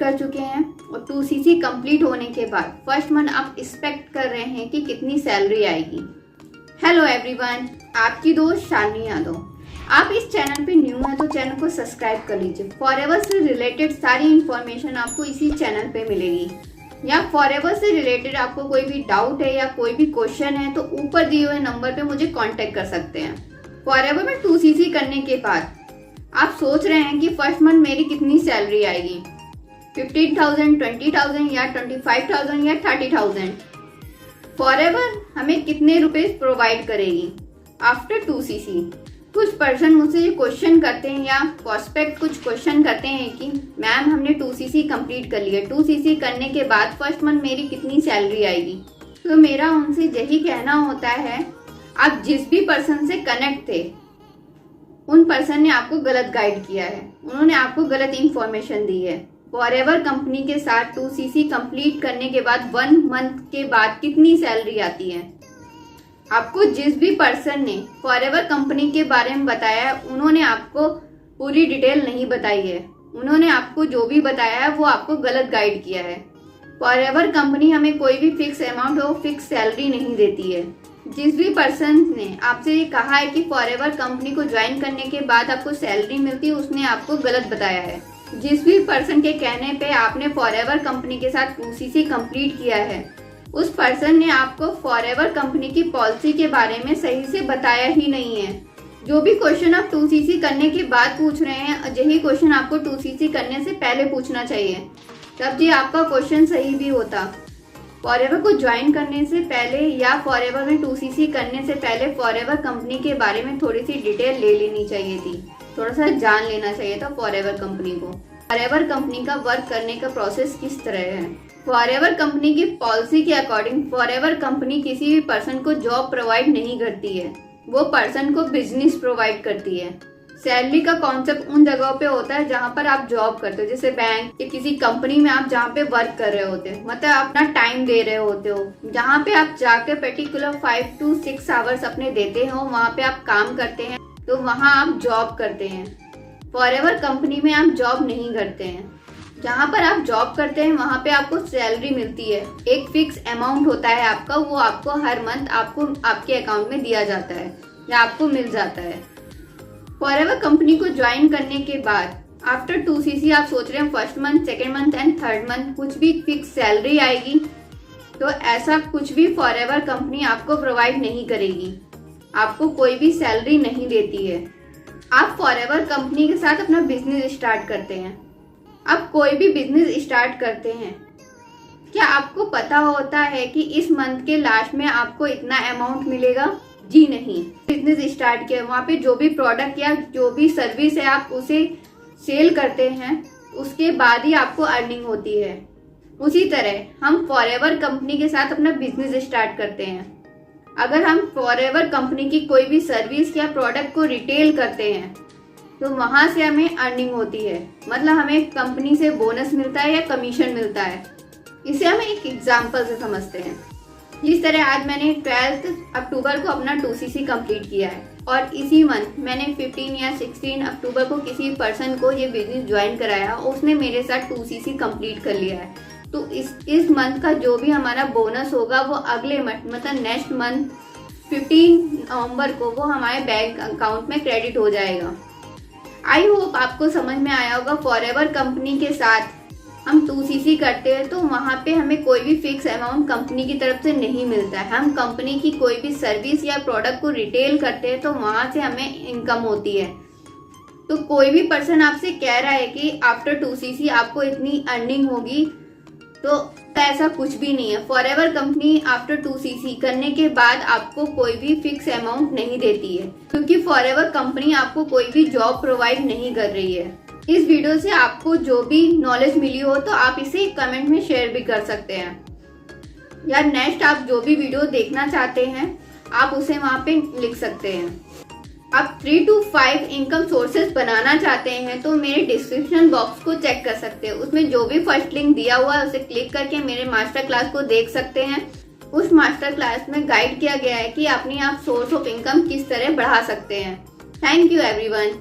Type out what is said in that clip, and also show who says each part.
Speaker 1: कर चुके हैं और 2cc कंप्लीट होने के बाद फर्स्ट मंथ आप एक्सपेक्ट कर रहे हैं कि कितनी सैलरी आएगी। हेलो एवरीवन, आपकी दोस्त शालिनी यादव। आप इस चैनल पे न्यू हैं तो चैनल को सब्सक्राइब कर लीजिए। फॉरएवर से रिलेटेड सारी इंफॉर्मेशन आपको इसी चैनल पे मिलेगी। या फॉरएवर से रिलेटेड आपको कोई भी डाउट है या कोई भी क्वेश्चन है तो ऊपर दिए हुए नंबर पे मुझे कांटेक्ट कर सकते हैं। फॉरएवर में 2cc करने के बाद आप सोच रहे हैं कि फर्स्ट मंथ मेरी कितनी सैलरी आएगी, 15,000, 20,000 या 25,000 या 30,000। फॉरएवर हमें कितने रुपए प्रोवाइड करेगी आफ्टर 2cc। कुछ पर्सन मुझसे ये क्वेश्चन करते हैं या प्रोस्पेक्ट कुछ क्वेश्चन करते हैं कि मैम हमने 2cc कंप्लीट कर लिया, 2cc करने के बाद फर्स्ट मंथ मेरी कितनी सैलरी आएगी। तो मेरा उनसे यही कहना होता है, आप जिस भी पर्सन से कनेक्ट थे उन पर्सन ने आपको गलत गाइड किया है, उन्होंने आपको गलत इंफॉर्मेशन दी है। फॉरएवर कंपनी के साथ 2cc कंप्लीट करने के बाद 1 मंथ के बाद कितनी सैलरी आती है, आपको जिस भी पर्सन ने फॉरएवर कंपनी के बारे में बताया है उन्होंने आपको पूरी डिटेल नहीं बताई है। उन्होंने आपको जो भी बताया है वो आपको गलत गाइड किया है। फॉरएवर कंपनी हमें कोई भी फिक्स अमाउंट और फिक्स सैलरी नहीं देती है। जिस भी पर्सन ने आपसे ये कहा है कि फॉरएवर कंपनी को ज्वाइन करने के बाद आपको सैलरी मिलती है, उसने आपको गलत बताया है। जिस भी पर्सन के कहने पे आपने फॉरएवर कंपनी के साथ 2cc कंप्लीट किया है, उस पर्सन ने आपको फॉरएवर कंपनी की पॉलिसी के बारे में सही से बताया ही नहीं है। जो भी क्वेश्चन आप 2cc करने के बाद पूछ रहे हैं, यही क्वेश्चन आपको 2cc करने से पहले पूछना चाहिए, तब जी आपका क्वेश्चन सही भी होता। फॉरएवर को ज्वाइन करने से पहले या फॉरएवर में 2cc करने से पहले फॉरएवर कंपनी के बारे में थोड़ी सी डिटेल ले लेनी चाहिए थी, थोड़ा सा जान लेना चाहिए था फॉरएवर कंपनी को। फॉरएवर कंपनी का वर्क करने का प्रोसेस किस तरह है। फॉरएवर कंपनी की पॉलिसी के अकॉर्डिंग फॉरएवर कंपनी किसी भी पर्सन को जॉब प्रोवाइड नहीं करती है, वो पर्सन को बिजनेस प्रोवाइड करती है। सैलरी का कॉन्सेप्ट उन जगहों पे होता है जहाँ पर आप जॉब करते हो, जैसे बैंक या किसी कंपनी में आप जहाँ पे वर्क कर रहे होते हो, मतलब अपना टाइम दे रहे होते हो, जहाँ पे आप जाके पर्टिकुलर 5 to 6 आवर्स अपने देते हो, वहाँ पे आप काम करते हैं, तो वहाँ आप जॉब करते हैं। फॉरएवर कंपनी में आप जॉब नहीं करते हैं। जहाँ पर आप जॉब करते हैं वहाँ पे आपको सैलरी मिलती है, एक फिक्स अमाउंट होता है आपका, वो आपको हर मंथ आपको आपके अकाउंट में दिया जाता है या आपको मिल जाता है। फॉरएवर कंपनी को ज्वाइन करने के बाद आफ्टर 2cc आप सोच रहे हैं first month, second month and third month कुछ भी फिक्स सैलरी आएगी, तो ऐसा कुछ भी फॉरएवर कंपनी आपको प्रोवाइड नहीं करेगी, आपको कोई भी सैलरी नहीं देती है। आप फॉरएवर कंपनी के साथ अपना बिजनेस स्टार्ट करते हैं। आप कोई भी बिजनेस स्टार्ट करते हैं, क्या आपको पता होता है कि इस मंथ के लास्ट में आपको इतना अमाउंट मिलेगा? जी नहीं। बिजनेस स्टार्ट किया, वहाँ पे जो भी प्रोडक्ट या जो भी सर्विस है आप उसे सेल करते हैं, उसके बाद ही आपको अर्निंग होती है। उसी तरह हम फॉरएवर कंपनी के साथ अपना बिजनेस स्टार्ट करते हैं। अगर हम फॉरएवर कंपनी की कोई भी सर्विस या प्रोडक्ट को रिटेल करते हैं तो वहाँ से हमें अर्निंग होती है, मतलब हमें कंपनी से बोनस मिलता है या कमीशन मिलता है। इसे हम एक एग्जाम्पल से समझते हैं। जिस तरह आज मैंने 12 अक्टूबर को अपना 2cc कंप्लीट किया है और इसी मंथ मैंने 15 या 16 अक्टूबर को किसी पर्सन को ये बिजनेस ज्वाइन कराया और उसने मेरे साथ 2cc कंप्लीट कर लिया है, तो इस मंथ का जो भी हमारा बोनस होगा वो अगले मंथ मतलब नेक्स्ट मंथ 15 नवंबर को वो हमारे बैंक अकाउंट में क्रेडिट हो जाएगा। आई होप आपको समझ में आया होगा। फॉरएवर कंपनी के साथ हम 2cc करते हैं तो वहाँ पे हमें कोई भी फिक्स अमाउंट कंपनी की तरफ से नहीं मिलता है। हम कंपनी की कोई भी सर्विस या प्रोडक्ट को रिटेल करते हैं तो वहाँ से हमें इनकम होती है। तो कोई भी पर्सन आपसे कह रहा है कि आफ्टर 2cc आपको इतनी अर्निंग होगी, तो ऐसा कुछ भी नहीं है। फॉरएवर कंपनी आफ्टर 2cc करने के बाद आपको कोई भी फिक्स अमाउंट नहीं देती है, क्योंकि फॉरएवर कंपनी आपको कोई भी जॉब प्रोवाइड नहीं कर रही है। इस वीडियो से आपको जो भी नॉलेज मिली हो तो आप इसे कमेंट में शेयर भी कर सकते हैं, या नेक्स्ट आप जो भी वीडियो देखना चाहते हैं आप उसे वहाँ पे लिख सकते हैं। आप 3 to 5 इनकम सोर्सेज बनाना चाहते हैं तो मेरे डिस्क्रिप्शन बॉक्स को चेक कर सकते हैं, उसमें जो भी फर्स्ट लिंक दिया हुआ है उसे क्लिक करके मेरे मास्टर क्लास को देख सकते हैं। उस मास्टर क्लास में गाइड किया गया है कि अपनी आप सोर्स ऑफ इनकम किस तरह बढ़ा सकते हैं। Thank you everyone.